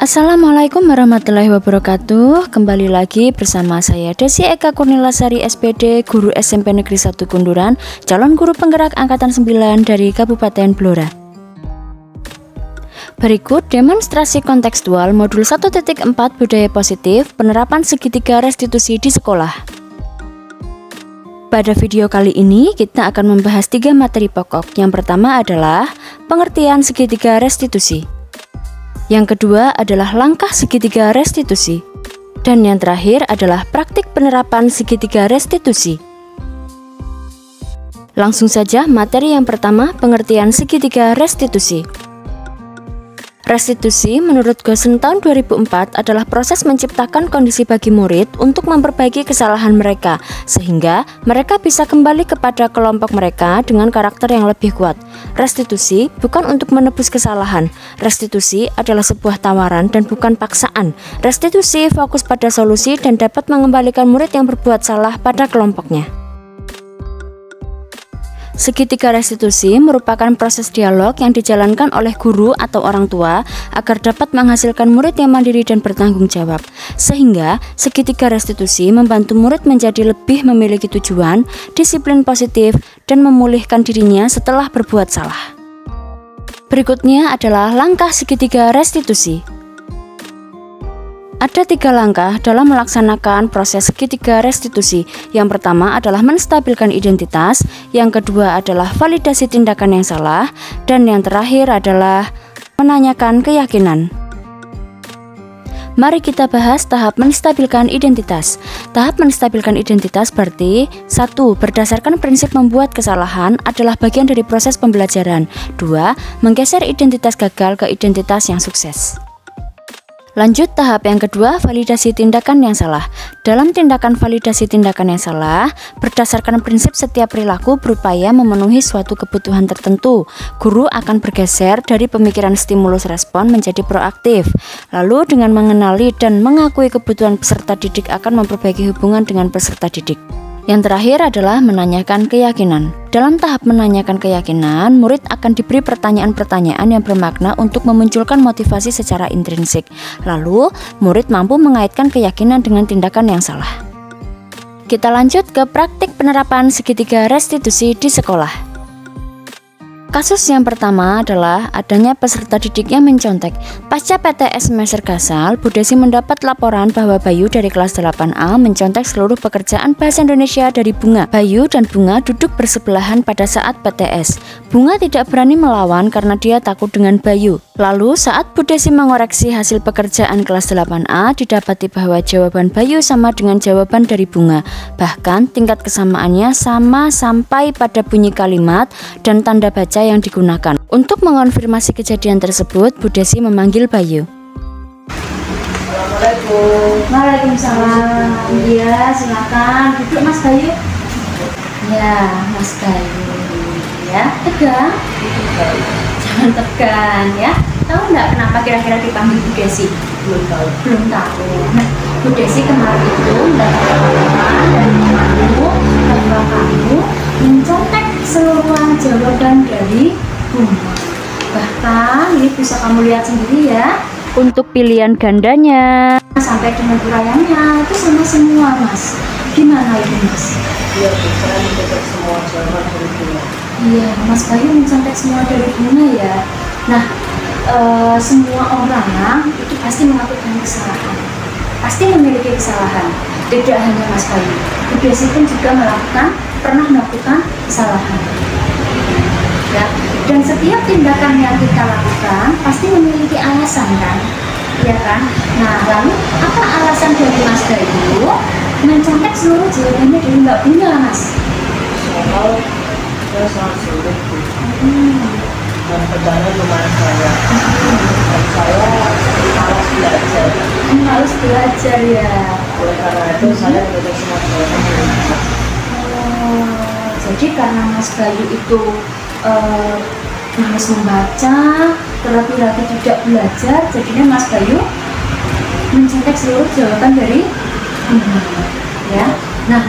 Assalamualaikum warahmatullahi wabarakatuh. Kembali lagi bersama saya Desi Eka Kurnilasari SPD, guru SMP Negeri 1 Kunduran, calon guru penggerak angkatan 9 dari Kabupaten Blora. Berikut demonstrasi kontekstual modul 1.4 budaya positif penerapan segitiga restitusi di sekolah. Pada video kali ini kita akan membahas 3 materi pokok. Yang pertama adalah pengertian segitiga restitusi. Yang kedua adalah langkah segitiga restitusi. Dan yang terakhir adalah praktik penerapan segitiga restitusi. Langsung saja materi yang pertama, pengertian segitiga restitusi. Restitusi menurut Goosen tahun 2004 adalah proses menciptakan kondisi bagi murid untuk memperbaiki kesalahan mereka, sehingga mereka bisa kembali kepada kelompok mereka dengan karakter yang lebih kuat. Restitusi bukan untuk menebus kesalahan. Restitusi adalah sebuah tawaran dan bukan paksaan. Restitusi fokus pada solusi dan dapat mengembalikan murid yang berbuat salah pada kelompoknya. Segitiga restitusi merupakan proses dialog yang dijalankan oleh guru atau orang tua agar dapat menghasilkan murid yang mandiri dan bertanggung jawab. Sehingga segitiga restitusi membantu murid menjadi lebih memiliki tujuan, disiplin positif, dan memulihkan dirinya setelah berbuat salah. Berikutnya adalah langkah segitiga restitusi. Ada 3 langkah dalam melaksanakan proses segitiga restitusi. Yang pertama adalah menstabilkan identitas, yang kedua adalah validasi tindakan yang salah, dan yang terakhir adalah menanyakan keyakinan. Mari kita bahas tahap menstabilkan identitas. Tahap menstabilkan identitas berarti 1. Berdasarkan prinsip membuat kesalahan adalah bagian dari proses pembelajaran. 2. Menggeser identitas gagal ke identitas yang sukses. Lanjut tahap yang kedua, validasi tindakan yang salah. Dalam tindakan validasi tindakan yang salah, berdasarkan prinsip setiap perilaku berupaya memenuhi suatu kebutuhan tertentu. Guru akan bergeser dari pemikiran stimulus respon menjadi proaktif. Lalu dengan mengenali dan mengakui kebutuhan peserta didik akan memperbaiki hubungan dengan peserta didik. Yang terakhir adalah menanyakan keyakinan. Dalam tahap menanyakan keyakinan, murid akan diberi pertanyaan-pertanyaan yang bermakna untuk memunculkan motivasi secara intrinsik. Lalu, murid mampu mengaitkan keyakinan dengan tindakan yang salah. Kita lanjut ke praktik penerapan segitiga restitusi di sekolah. Kasus yang pertama adalah adanya peserta didik yang mencontek. Pasca PTS semester Gasal, Bu Desi mendapat laporan bahwa Bayu dari kelas 8A mencontek seluruh pekerjaan bahasa Indonesia dari Bunga. Bayu dan Bunga duduk bersebelahan pada saat PTS. Bunga tidak berani melawan karena dia takut dengan Bayu. Lalu saat Bu Desi mengoreksi hasil pekerjaan kelas 8A, didapati bahwa jawaban Bayu sama dengan jawaban dari Bunga. Bahkan tingkat kesamaannya sama sampai pada bunyi kalimat dan tanda baca yang digunakan. Untuk mengonfirmasi kejadian tersebut, Bu Desi memanggil Bayu. Assalamualaikum. Waalaikumsalam. Iya, silakan duduk Mas Bayu. Ya, Mas Bayu. Ya, tegang. Jangan tegang ya. Tahu nggak kenapa kira-kira dipanggil Bu Desi? Belum tahu. Belum tahu. Nah, Bu Desi kemarin itu mendapat laporan dari temanmu bahwa kamu mencontek seluruh jawaban dari Bunga. Bahkan ini bisa kamu lihat sendiri ya. Untuk pilihan gandanya sampai dengan uraiannya itu sama semua, Mas. Gimana itu, Mas? Iya, saya mencontek semua jawaban dari Bunga. Iya, Mas Bayu mencontek semua dari Bunga ya. Nah, semua orang itu pasti melakukan kesalahan. Pasti memiliki kesalahan. Tidak hanya Mas Bayu. Bu Desi pun juga pernah melakukan kesalahan. Ya, dan setiap tindakan yang kita lakukan pasti memiliki alasan kan? Ya kan? Nah, lalu apa alasan dari Mas Bayu mencontek seluruh jawabannya dari Mbak Bunga, Mas? Soal saya sangat sulit dan kerjanya lumayan banyak. Dan saya malas belajar. Harus belajar ya. Oleh karena itu saya mencontek semua jawaban. Jadi karena Mas Bayu itu malas membaca, terlebih lagi tidak belajar, jadinya Mas Bayu mencontek seluruh jawaban dari Bunga. Ya, nah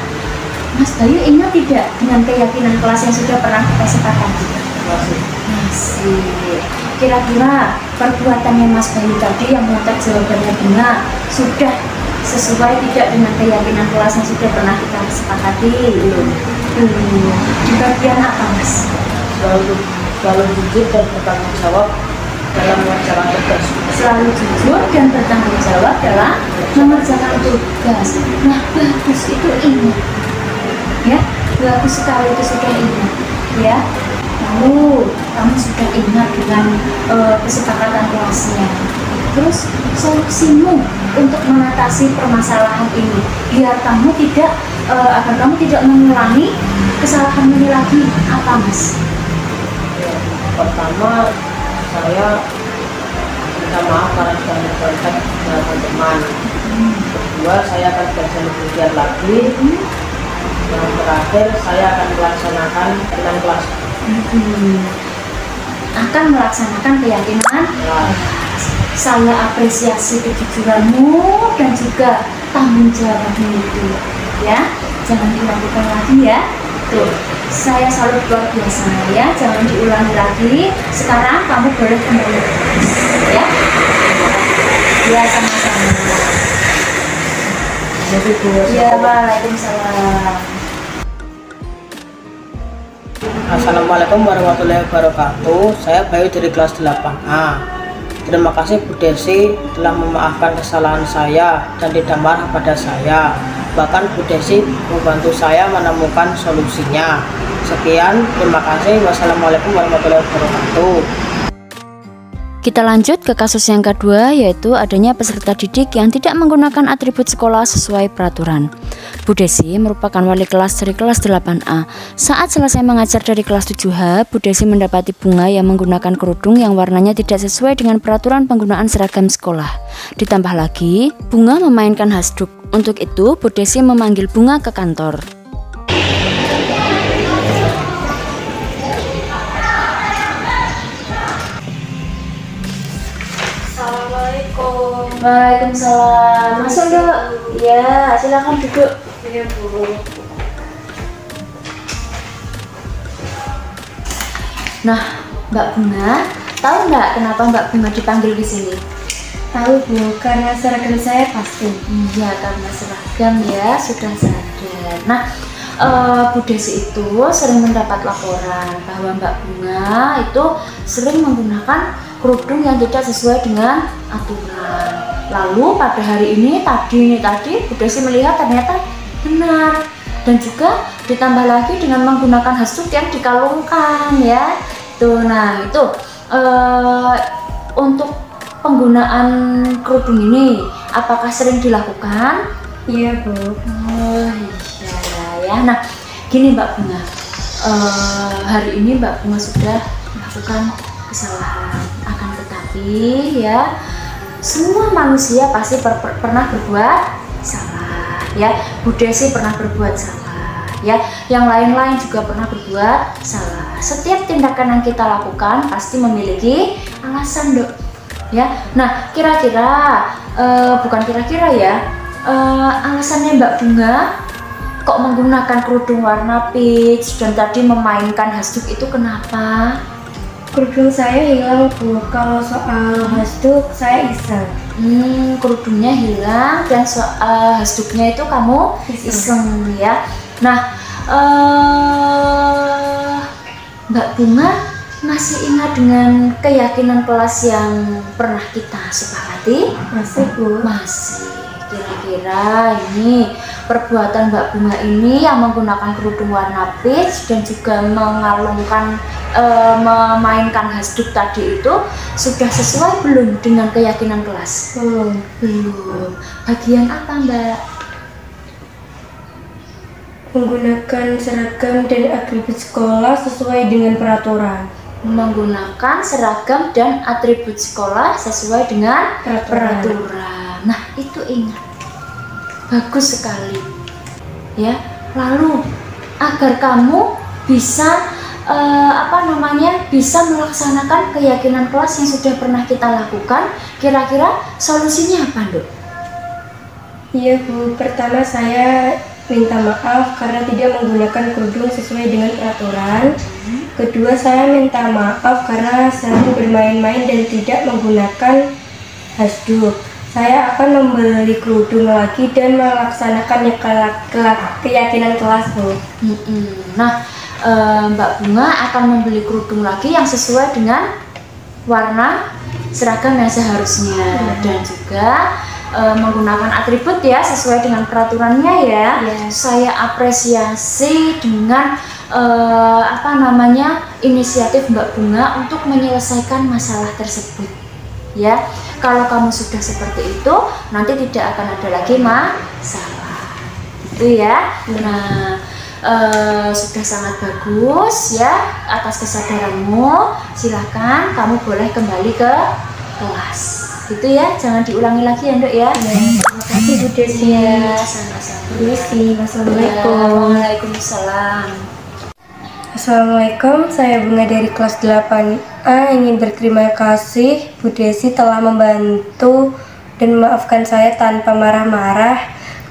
Mas Bayu ingat tidak dengan keyakinan kelas yang sudah pernah kita sepakati? Masih. Masih. kira-kira perbuatannya Mas Bayu tadi yang mengotak jawabannya benar sudah sesuai tidak dengan keyakinan kelas yang sudah pernah kita sepakati? Di bagian apa Mas? Selalu jujur dan bertanggung jawab dalam mengerjakan tugas. Selalu jujur dan bertanggung jawab dalam mengerjakan tugas. Nah, bagus, itu ingat ya, bagus sekali, itu sudah ingat ya. Lalu kamu sudah ingat dengan kesepakatan kelasnya. Terus solusimu untuk mengatasi permasalahan ini biar kamu tidak agar kamu tidak mengulangi kesalahan ini lagi, apa Mas? Ya, pertama saya minta maaf karena sudah mencontek dengan teman. Kedua, saya akan belajar lebih giat lagi. Yang terakhir, saya akan melaksanakan keyakinan kelas. Akan melaksanakan keyakinan kelas. Saya apresiasi kejujuranmu dan juga tanggung jawabmu itu ya, jangan dilakukan lagi ya. Tuh, saya salut luar biasa ya, jangan diulangi lagi. Sekarang kamu boleh kembali ya. Ya, sama-sama. Ya, waalaikumsalam. Assalamualaikum warahmatullahi wabarakatuh. Saya Bayu dari kelas 8A. Terima kasih Bu Desi telah memaafkan kesalahan saya dan tidak marah pada saya. Bahkan Bu Desi membantu saya menemukan solusinya. Sekian, terima kasih. Wassalamualaikum warahmatullahi wabarakatuh. Kita lanjut ke kasus yang kedua, yaitu adanya peserta didik yang tidak menggunakan atribut sekolah sesuai peraturan. Bu Desi merupakan wali kelas dari kelas 8A. Saat selesai mengajar dari kelas 7H, Bu Desi mendapati Bunga yang menggunakan kerudung yang warnanya tidak sesuai dengan peraturan penggunaan seragam sekolah. Ditambah lagi, Bunga memainkan hasduk. Untuk itu, Bu Desi memanggil Bunga ke kantor. Assalamualaikum. Waalaikumsalam. Masuk Dok. Ya, silakan duduk. Iya Bu. Nah, Mbak Bunga, tahu nggak kenapa Mbak Bunga dipanggil di sini? Tahu Bu, karena seragam saya pasti. Iya, karena seragam ya, sudah sadar. Nah, Bu Desi itu sering mendapat laporan bahwa Mbak Bunga itu sering menggunakan kerudung yang tidak sesuai dengan aturan. Lalu pada hari ini tadi Bu Desi melihat ternyata benar, dan juga ditambah lagi dengan menggunakan hasduk yang dikalungkan ya. Tuh, nah itu untuk penggunaan kerudung ini apakah sering dilakukan? Iya Bu. Oh iya ya. Nah gini Mbak Bunga, hari ini Mbak Bunga sudah melakukan kesalahan, akan tetapi ya semua manusia pasti pernah berbuat salah ya. Bu Desi pernah berbuat salah ya, yang lain-lain juga pernah berbuat salah. Setiap tindakan yang kita lakukan pasti memiliki alasan Dok ya. Nah kira-kira bukan kira-kira ya, alasannya Mbak Bunga kok menggunakan kerudung warna peach dan tadi memainkan hasduk itu kenapa? Kerudung saya hilang Bu, kalau soal hasduk saya iseng. Kerudungnya hilang dan hasduknya itu kamu iseng ya. Nah Mbak Bunga masih ingat dengan keyakinan kelas yang pernah kita sepakati? Masih Bu. Masih. Kira-kira ini perbuatan Mbak Bunga ini yang menggunakan kerudung warna peach dan juga mengalungkan memainkan hasduk tadi itu sudah sesuai belum dengan keyakinan kelas? Belum. Bagian apa Mbak? Menggunakan seragam dan atribut sekolah sesuai dengan peraturan. Menggunakan seragam dan atribut sekolah sesuai dengan peraturan. Nah itu ingat, bagus sekali ya. Lalu agar kamu bisa bisa melaksanakan keyakinan kelas yang sudah pernah kita lakukan, kira-kira solusinya apa Dok? Iya Bu, pertama saya minta maaf karena tidak menggunakan kerudung sesuai dengan peraturan. Kedua, saya minta maaf karena sering bermain-main dan tidak menggunakan hasduk. Saya akan membeli kerudung lagi dan melaksanakan keyakinan kelas, Bu. Nah, Mbak Bunga akan membeli kerudung lagi yang sesuai dengan warna seragam yang seharusnya, dan juga menggunakan atribut ya sesuai dengan peraturannya ya. Saya apresiasi dengan inisiatif Mbak Bunga untuk menyelesaikan masalah tersebut ya. Kalau kamu sudah seperti itu, nanti tidak akan ada lagi masalah itu ya. Nah, sudah sangat bagus ya atas kesadaranmu. Silahkan kamu boleh kembali ke kelas gitu ya, jangan diulangi lagi ya Nduk ya. Terima kasih Bu Desi. Ya, sama-sama. Wassalamualaikum. Waalaikumsalam. Assalamualaikum, saya Bunga dari kelas 8A ingin berterima kasih Bu Desi telah membantu dan memaafkan saya tanpa marah-marah.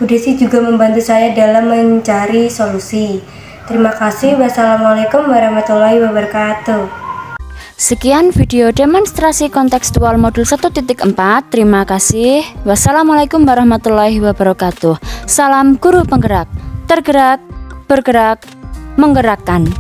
Bu Desi juga membantu saya dalam mencari solusi. Terima kasih. Wassalamualaikum warahmatullahi wabarakatuh. Sekian video demonstrasi kontekstual modul 1.4. Terima kasih. Wassalamualaikum warahmatullahi wabarakatuh. Salam guru penggerak, tergerak, bergerak, menggerakkan.